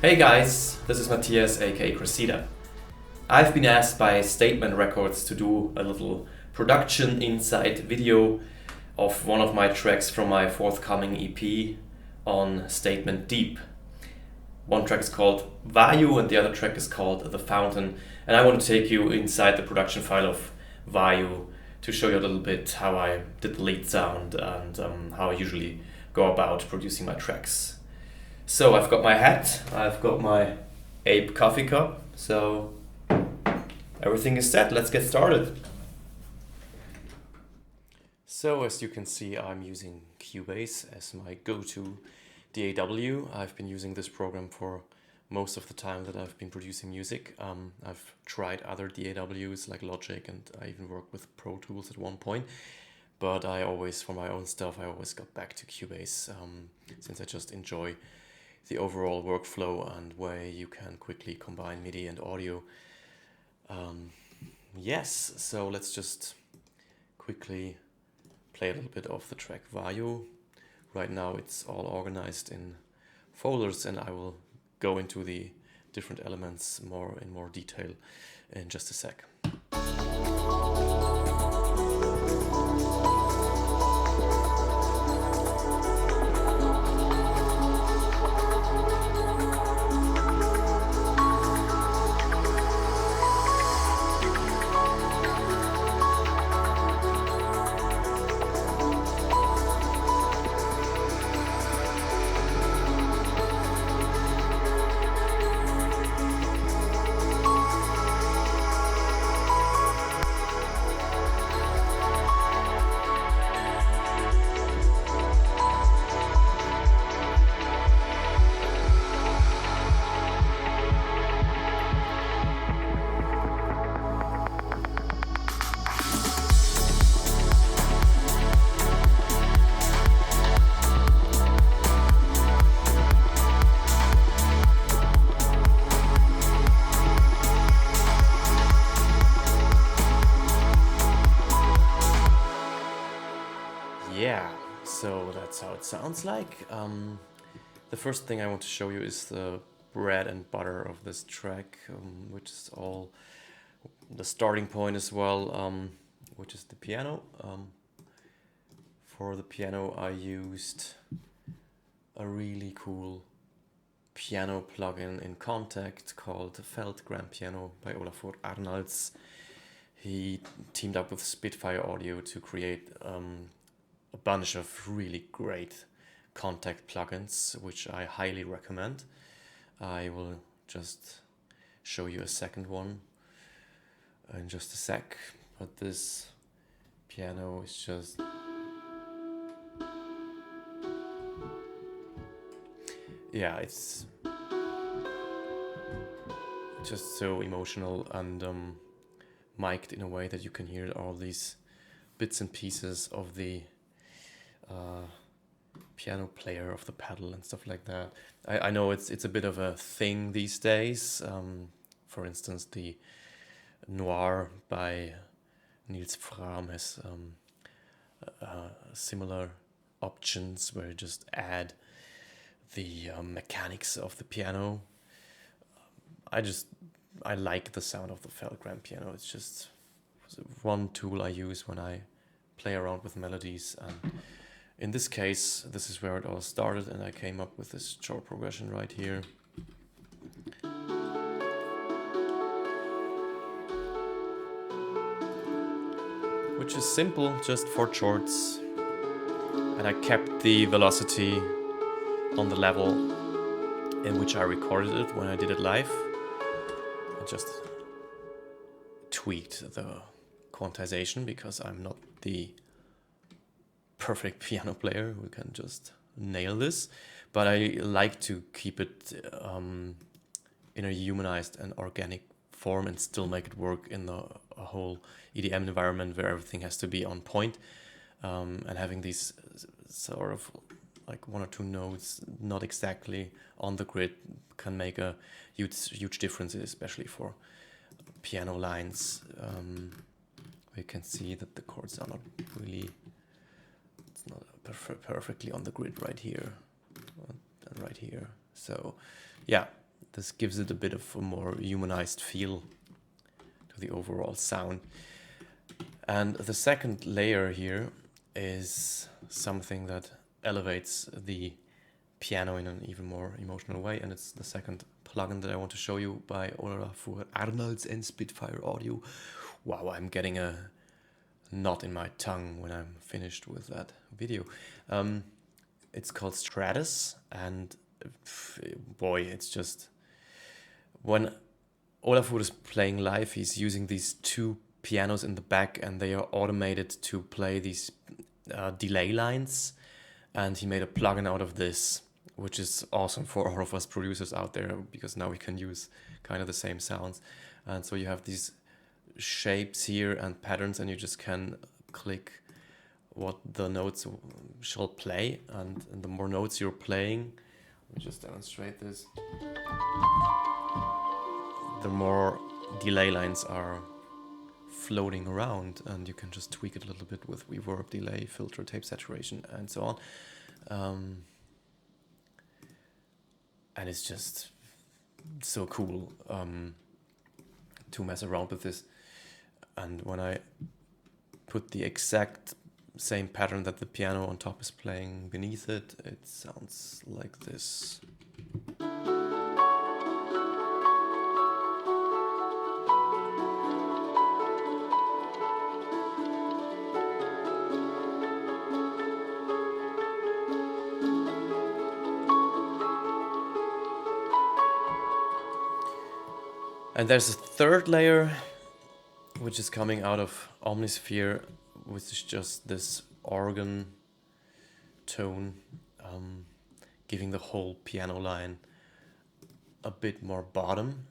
Hey guys, this is Matthias aka Cressida. I've been asked by Statement Records to do a little production insight video of one of my tracks from my forthcoming EP on Statement Deep. One track is called Vayu and the other track is called The Fountain, and I want to take you inside the production file of Vayu to show you a little bit how I did the lead sound and how I usually go about producing my tracks. So I've got my hat, I've got my ape coffee cup, so everything is set, let's get started. So as you can see, I'm using Cubase as my go-to DAW. I've been using this program for most of the time that I've been producing music. I've tried other DAWs like Logic, and I even worked with Pro Tools at one point. But I always, for my own stuff, I always got back to Cubase since I just enjoy the overall workflow and way you can quickly combine MIDI and audio. Yes, so let's just quickly play a little bit of the track Vayu. Right now it's all organized in folders, and I will go into the different elements in more detail in just a sec. Yeah, so that's how it sounds like. The first thing I want to show you is the bread and butter of this track, which is all the starting point as well, which is the piano. For the piano I used a really cool piano plugin in Contact called Felt Grand Piano by Olafur Arnalds. He teamed up with Spitfire Audio to create a bunch of really great Contact plugins, which I highly recommend. I will just show you a second one in just a sec, but this piano is just it's just so emotional and mic'd in a way that you can hear all these bits and pieces of the piano player, of the pedal and stuff like that. I know it's a bit of a thing these days. For instance, the Noir by Niels Fram has similar options where you just add the mechanics of the piano. I like the sound of the Felt Grand Piano. It's just one tool I use when I play around with melodies, and in this case, this is where it all started, and I came up with this chord progression right here. Which is simple, just 4 chords, and I kept the velocity on the level in which I recorded it when I did it live. I just tweaked the quantization because I'm not the perfect piano player who can just nail this, but I like to keep it in a humanized and organic form and still make it work in a whole EDM environment where everything has to be on point, and having these sort of like 1 or 2 notes not exactly on the grid can make a huge difference, especially for piano lines. We can see that the chords are not really, it's not perfectly on the grid right here and right here. So yeah, this gives it a bit of a more humanized feel to the overall sound. And the second layer here is something that elevates the piano in an even more emotional way, and it's the second plugin that I want to show you by Olafur Arnalds and Spitfire Audio. Wow, I'm getting a knot in my tongue when I'm finished with that video. It's called Stratus, and boy, it's just, when Olafur is playing live, he's using these two pianos in the back, and they are automated to play these delay lines, and he made a plugin out of this, which is awesome for all of us producers out there, because now we can use kind of the same sounds. And so you have these shapes here and patterns, and you just can click what the notes shall play, and the more notes you're playing, let me just demonstrate this, the more delay lines are floating around, and you can just tweak it a little bit with reverb, delay, filter, tape saturation, and so on. And it's just so cool to mess around with this. And when I put the exact same pattern that the piano on top is playing beneath it, it sounds like this. And there's a third layer, which is coming out of Omnisphere, which is just this organ tone, giving the whole piano line a bit more bottom.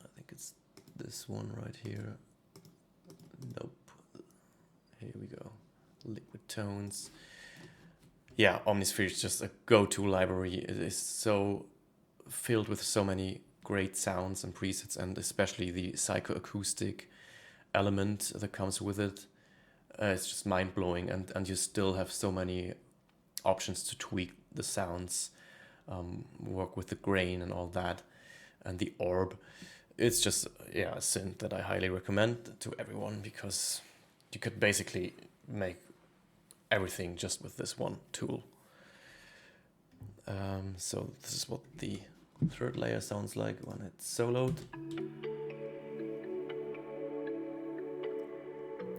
I think it's this one right here. Nope. Here we go. Liquid tones. Yeah, Omnisphere is just a go-to library. It is so filled with so many great sounds and presets, and especially the psychoacoustic element that comes with it. It's just mind-blowing, and you still have so many options to tweak the sounds, work with the grain and all that, and the orb. It's just, yeah, a synth that I highly recommend to everyone, because you could basically make everything just with this one tool. So this is what the third layer sounds like when it's soloed.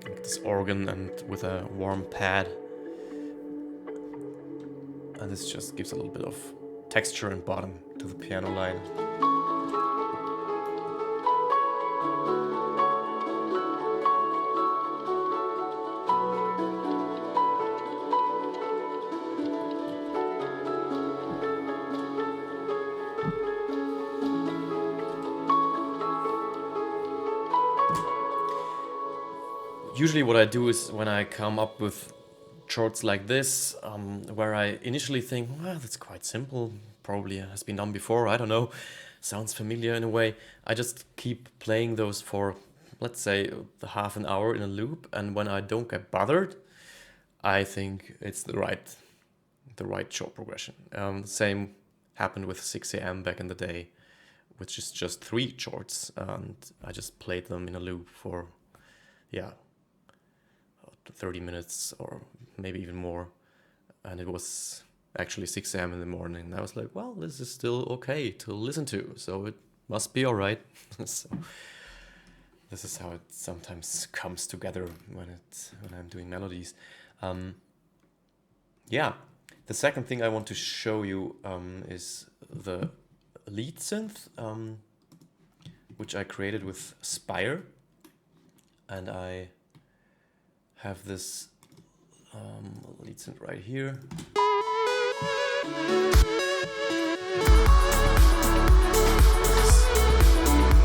Like this organ and with a warm pad. And this just gives a little bit of texture and bottom to the piano line. Usually what I do is, when I come up with chords like this, where I initially think, well, that's quite simple, probably has been done before, I don't know, sounds familiar in a way, I just keep playing those for, let's say, the half an hour in a loop, and when I don't get bothered, I think it's the right chord progression. Same happened with 6 AM back in the day, which is just 3 chords, and I just played them in a loop for, yeah, 30 minutes or maybe even more, and it was actually 6 AM in the morning, and I was like, well, this is still okay to listen to, so it must be all right. So this is how it sometimes comes together when I'm doing melodies. Yeah, the second thing I want to show you is the lead synth, which I created with Spire, and I have this lead synth right here.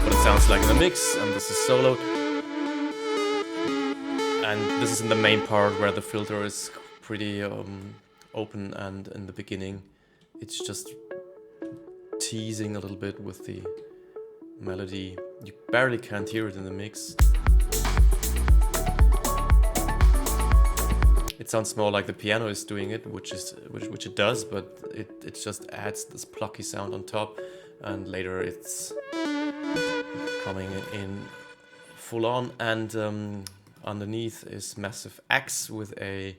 What it sounds like in the mix, and this is soloed. And this is in the main part where the filter is pretty open, and in the beginning it's just teasing a little bit with the melody. You barely can't hear it in the mix. It sounds more like the piano is doing it, which it does, but it just adds this plucky sound on top. and later it's coming in full on, and underneath is Massive X with a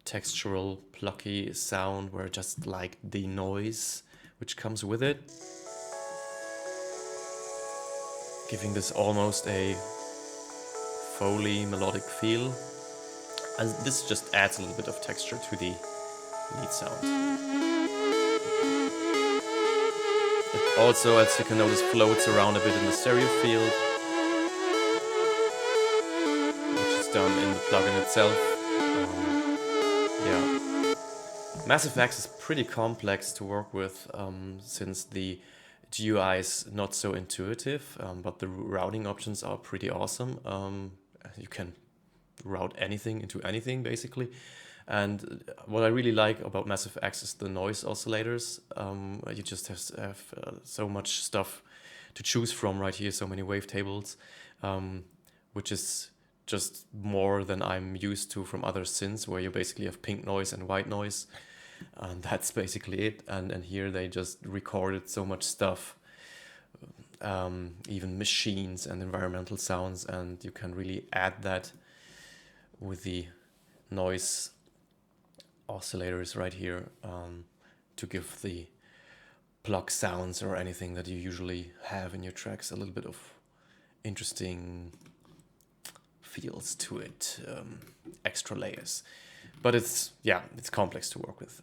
textural plucky sound where I just like the noise which comes with it, giving this almost a Foley melodic feel, and this just adds a little bit of texture to the lead sound. It also, as you can notice, floats around a bit in the stereo field, which is done in the plugin itself. Yeah. Massive X is pretty complex to work with, since the GUI is not so intuitive, but the routing options are pretty awesome. You can route anything into anything, basically. And what I really like about Massive X is the noise oscillators. You just have so much stuff to choose from right here, so many wavetables, which is just more than I'm used to from other synths, where you basically have pink noise and white noise. And that's basically it. And here they just recorded so much stuff, even machines and environmental sounds, and you can really add that with the noise oscillators right here, to give the plug sounds or anything that you usually have in your tracks a little bit of interesting feels to it, extra layers. But it's complex to work with.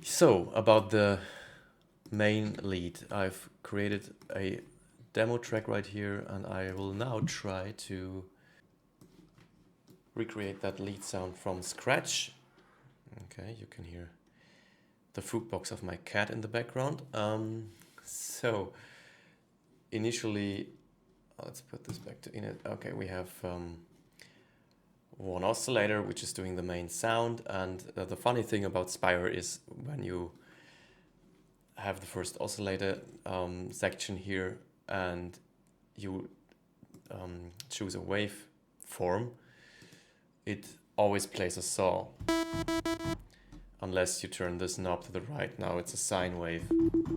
So about the main lead, I've created a demo track right here, and I will now try to recreate that lead sound from scratch. Okay, you can hear the fruit box of my cat in the background. So initially, let's put this back to in it. Okay, we have one oscillator which is doing the main sound, and the funny thing about Spire is when you have the first oscillator section here and you choose a wave form, it always plays a saw unless you turn this knob to the right. Now it's a sine wave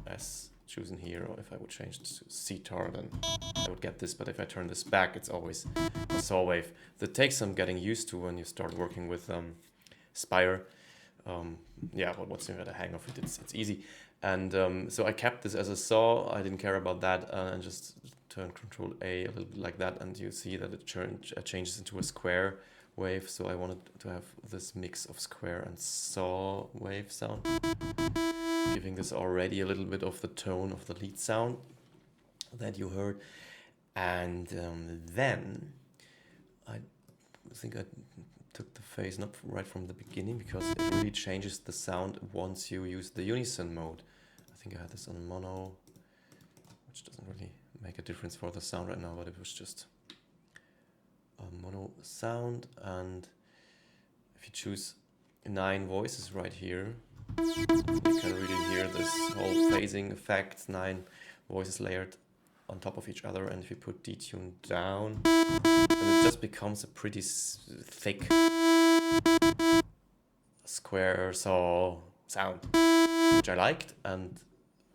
as chosen here, or if I would change this to sitar, then I would get this, but if I turn this back, it's always a saw wave. That takes some getting used to when you start working with Spire. Yeah, but once you get a hang of it, it's easy. And so I kept this as a saw. I didn't care about that, and just turn Control A a little bit like that, and you see that it changes into a square wave. So I wanted to have this mix of square and saw wave sound, giving this already a little bit of the tone of the lead sound that you heard. And then I think I took the phase not right from the beginning, because it really changes the sound once you use the unison mode. I think I had this on mono, which doesn't really make a difference for the sound right now, but it was just a mono sound. And if you choose 9 voices right here, you can really hear this whole phasing effect, 9 voices layered on top of each other. And if you put detune down, then it just becomes a pretty thick square saw sound, which I liked. And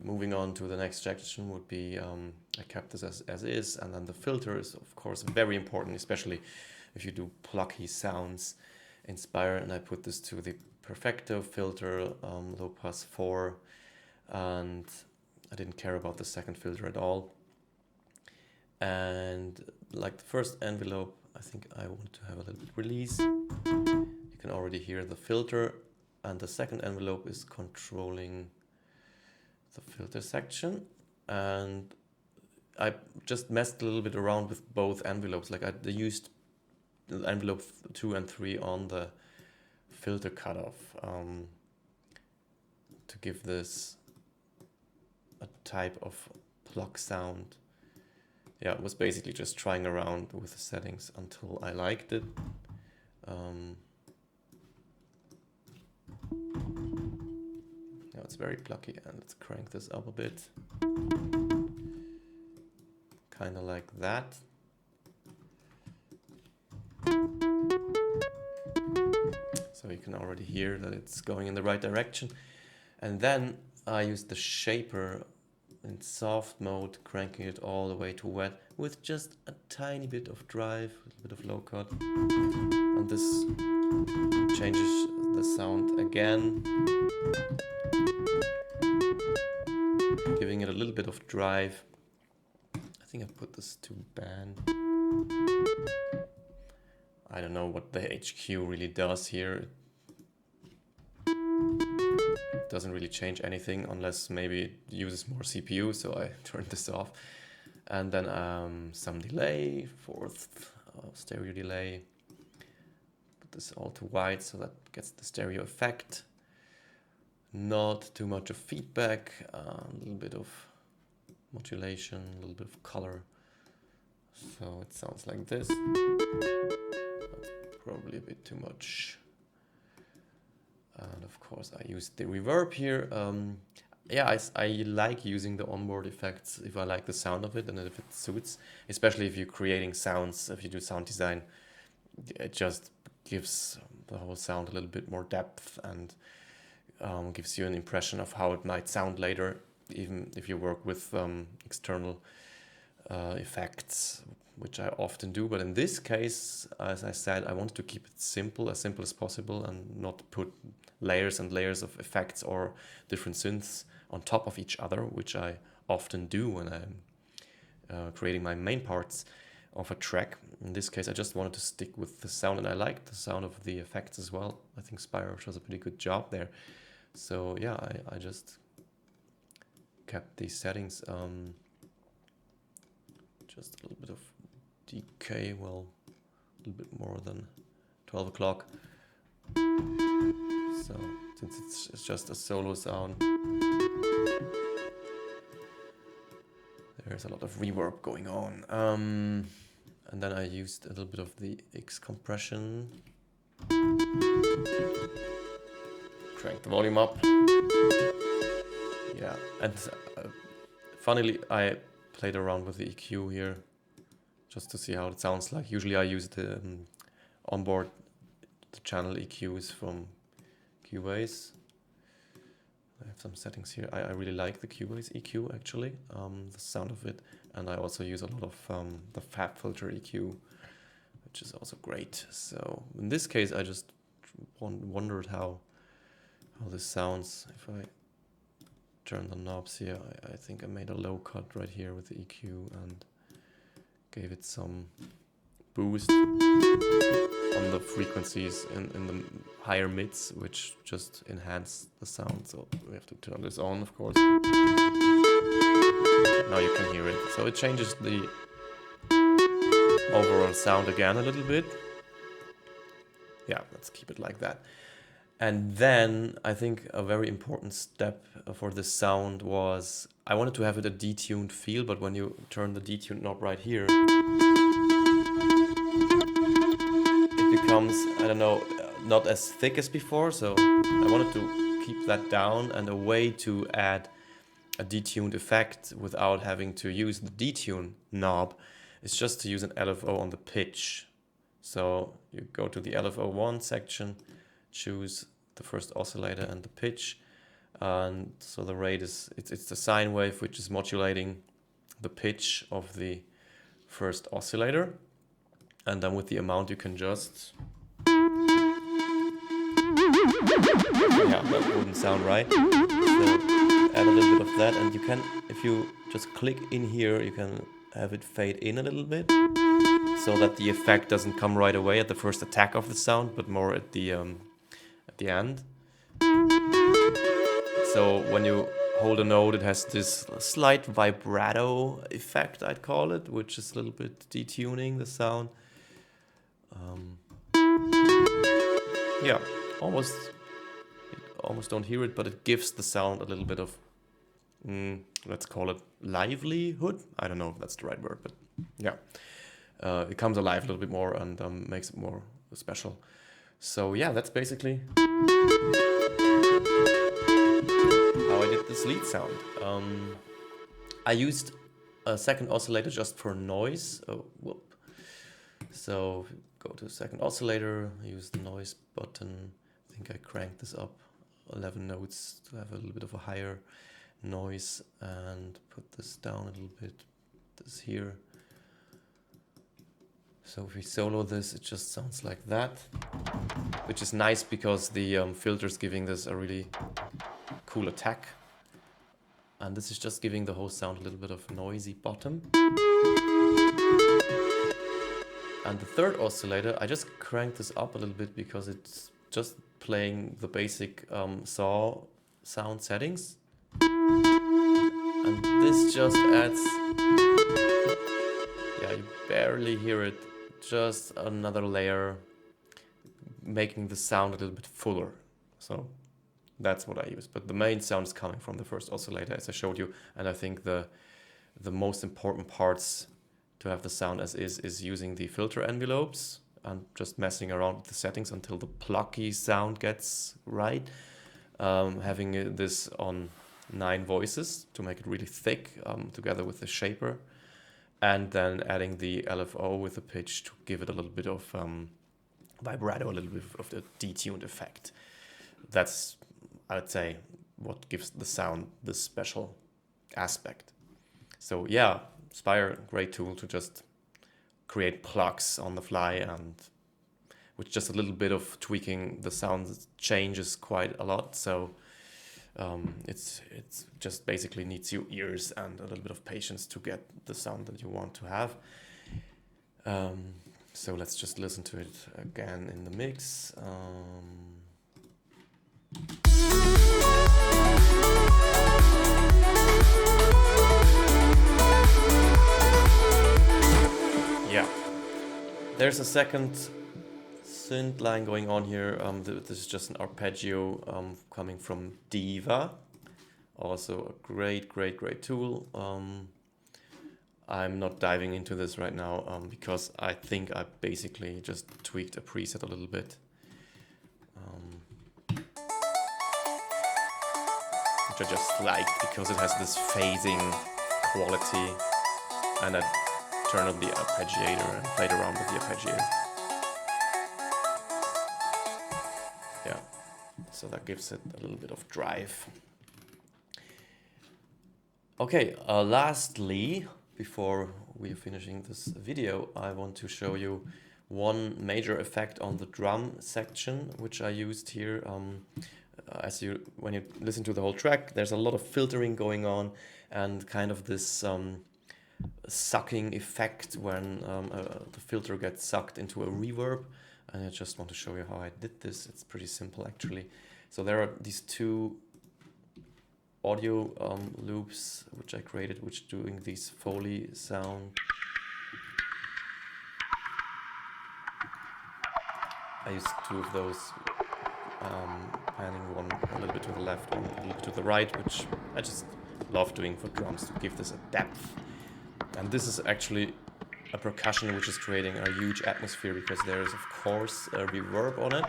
moving on to the next section would be, I kept this as is, and then the filter is of course very important, especially if you do plucky sounds in Spire. And I put this to the Perfecto filter, low pass 4, and I didn't care about the second filter at all. And like the first envelope, I think I want to have a little bit release. You can already hear the filter, and the second envelope is controlling the filter section. And I just messed a little bit around with both envelopes. Like I used the envelope 2 and 3 on the filter cutoff to give this a type of plug sound. Yeah, it was basically just trying around with the settings until I liked it. Now it's very plucky, and let's crank this up a bit. Kind of like that. So you can already hear that it's going in the right direction. And then I used the shaper in soft mode, cranking it all the way to wet with just a tiny bit of drive, a little bit of low cut. And this changes the sound again, giving it a little bit of drive. I think I put this to band. I don't know what the HQ really does here. It doesn't really change anything unless maybe it uses more CPU, so I turned this off. And then some delay, fourth stereo delay. Put this all to white so that gets the stereo effect. Not too much of feedback, a little bit of modulation, a little bit of color. So it sounds like this. That's probably a bit too much. And of course I used the reverb here. Yeah, I like using the onboard effects if I like the sound of it and if it suits, especially if you're creating sounds, if you do sound design, it just gives the whole sound a little bit more depth and gives you an impression of how it might sound later, even if you work with external effects, which I often do. But in this case, as I said, I wanted to keep it simple as possible and not put layers and layers of effects or different synths on top of each other, which I often do when I'm creating my main parts of a track. In this case, I just wanted to stick with the sound, and I liked the sound of the effects as well. I think Spyro does a pretty good job there. So yeah, I just kept these settings. Just a little bit of decay, well, a little bit more than 12 o'clock. So since it's just a solo sound, there's a lot of reverb going on. And then I used a little bit of the X compression. Crank the volume up. Yeah, and funnily I played around with the EQ here just to see how it sounds like. Usually I use the onboard the channel EQs from Cubase. I have some settings here. I really like the Cubase EQ actually, the sound of it, and I also use a lot of the Fab Filter EQ, which is also great. So in this case I just wondered how this sounds if I turn the knobs here. I think I made a low cut right here with the EQ and gave it some boost on the frequencies in the higher mids, which just enhance the sound. So we have to turn this on, of course. Now you can hear it. So it changes the overall sound again a little bit. Yeah, let's keep it like that. And then I think a very important step for this sound was I wanted to have it a detuned feel, but when you turn the detuned knob right here, it becomes, I don't know, not as thick as before. So I wanted to keep that down, and a way to add a detuned effect without having to use the detune knob is just to use an LFO on the pitch. So you go to the LFO1 section, choose the first oscillator and the pitch, and so the rate is it's the sine wave which is modulating the pitch of the first oscillator, and then with the amount you can just that wouldn't sound right, so add a little bit of that, and you can, if you just click in here, you can have it fade in a little bit so that the effect doesn't come right away at the first attack of the sound, but more at the end. So when you hold a note, it has this slight vibrato effect, I'd call it, which is a little bit detuning the sound. Yeah, almost don't hear it, but it gives the sound a little bit of, let's call it livelihood. I don't know if that's the right word, but yeah, it comes alive a little bit more and makes it more special. So yeah, that's basically how I did this lead sound. I used a second oscillator just for noise. Oh, whoop. So go to the second oscillator, use the noise button. I think I cranked this up 11 notes to have a little bit of a higher noise, and put this down a little bit, this here. So if we solo this, it just sounds like that, which is nice because the filter's giving this a really cool attack. And this is just giving the whole sound a little bit of noisy bottom. And the third oscillator, I just cranked this up a little bit because it's just playing the basic saw sound settings. And this just adds, yeah, you barely hear it, just another layer, making the sound a little bit fuller. So that's what I use. But the main sound is coming from the first oscillator, as I showed you. And I think the most important parts to have the sound as is using the filter envelopes and just messing around with the settings until the plucky sound gets right. Having this on 9 voices to make it really thick, together with the shaper. And then adding the LFO with the pitch to give it a little bit of vibrato, a little bit of the detuned effect. That's, I would say, what gives the sound this special aspect. So yeah, Spire, great tool to just create plugs on the fly, and with just a little bit of tweaking, the sound changes quite a lot. So it's just basically needs your ears and a little bit of patience to get the sound that you want to have. So let's just listen to it again in the mix. Yeah, there's a second synth line going on here. This is just an arpeggio coming from Diva. Also a great tool. I'm not diving into this right now because I think I basically just tweaked a preset a little bit. Which I just liked because it has this phasing quality, and I turned on the arpeggiator and played around with the arpeggiator. Yeah, so that gives it a little bit of drive. Okay, lastly, before we're finishing this video, I want to show you one major effect on the drum section, which I used here. When you listen to the whole track, there's a lot of filtering going on and kind of this sucking effect when the filter gets sucked into a reverb. And I just want to show you how I did this. It's pretty simple actually. So there are these 2 audio loops which I created, which doing these Foley sound. I used 2 of those, panning one a little bit to the left, one a little bit to the right, which I just love doing for drums to give this a depth. And this is actually a percussion which is creating a huge atmosphere because there is of course a reverb on it.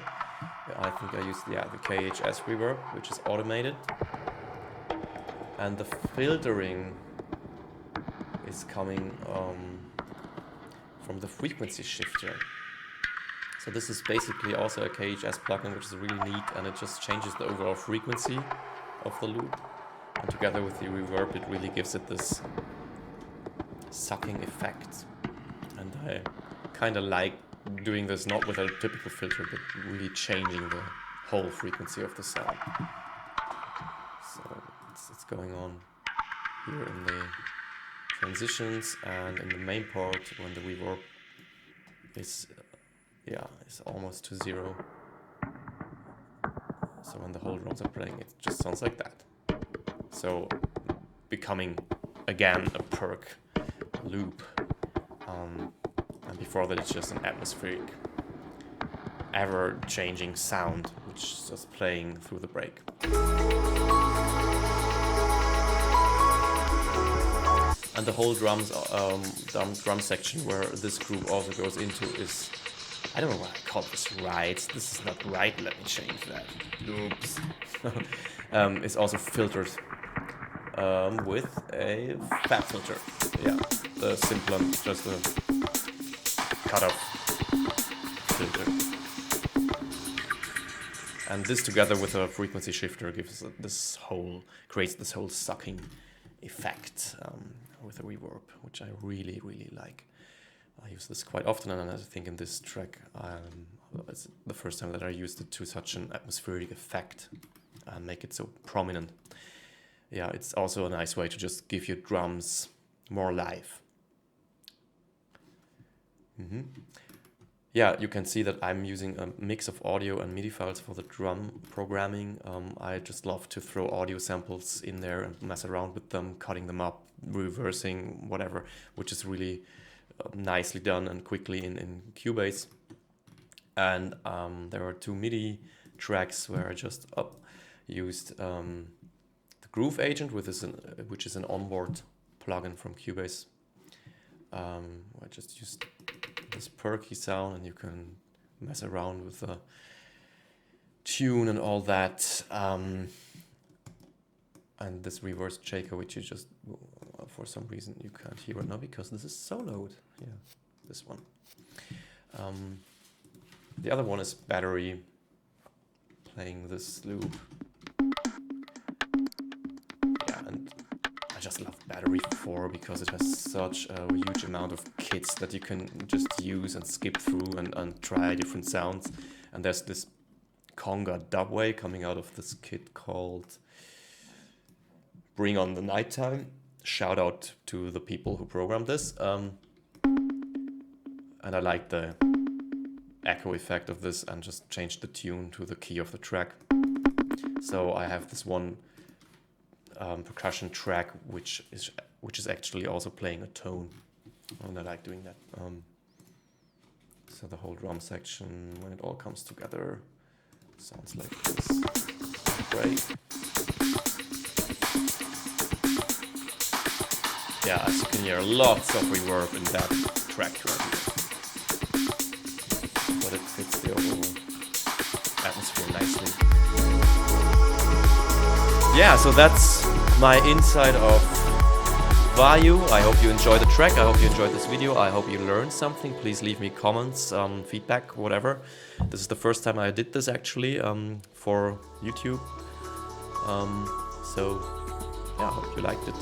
I think I used the KHS reverb, which is automated. And the filtering is coming from the frequency shifter. So this is basically also a KHS plugin, which is really neat, and it just changes the overall frequency of the loop. And together with the reverb, it really gives it this sucking effect. And I kind of like doing this not with a typical filter, but really changing the whole frequency of the sound. So it's going on here in the transitions and in the main part when the reverb is almost to 0. So when the whole drums are playing, it just sounds like that. So becoming again a perk loop, and before that it's just an atmospheric, ever-changing sound which is just playing through the break. And the whole drum section where this group also goes into is, I don't know why I call this right. This is not right. Let me change that. Oops. It's also filtered with a fat filter. Yeah, the simple one, just a cutoff filter. And this together with a frequency shifter creates this whole sucking effect with a reverb, which I really, really like. I use this quite often, and I think in this track it's the first time that I used it to such an atmospheric effect and make it so prominent. Yeah, it's also a nice way to just give your drums more life. Yeah, you can see that I'm using a mix of audio and MIDI files for the drum programming. I just love to throw audio samples in there and mess around with them, cutting them up, reversing, whatever, which is really nicely done and quickly in Cubase. And there are 2 MIDI tracks where I just used the Groove Agent, which is an onboard plugin from Cubase. I just used this perky sound, and you can mess around with the tune and all that. And this reverse shaker, which you just, for some reason, you can't hear right now because this is soloed. Yeah, this one. The other one is battery, playing this loop. Yeah, and I just love Battery 4 because it has such a huge amount of kits that you can just use and skip through and try different sounds. And there's this conga dubway coming out of this kit called Bring on the Nighttime. Shout out to the people who programmed this. And I like the echo effect of this and just changed the tune to the key of the track. So I have this one percussion track which is actually also playing a tone, and I like doing that. So the whole drum section, when it all comes together, sounds like this. Great. Yeah, as you can hear, lots of reverb in that track right here. But it fits the overall atmosphere nicely. Yeah, so that's my insight of Vayu. I hope you enjoyed the track. I hope you enjoyed this video. I hope you learned something. Please leave me comments, feedback, whatever. This is the first time I did this actually for YouTube. So yeah, I hope you liked it.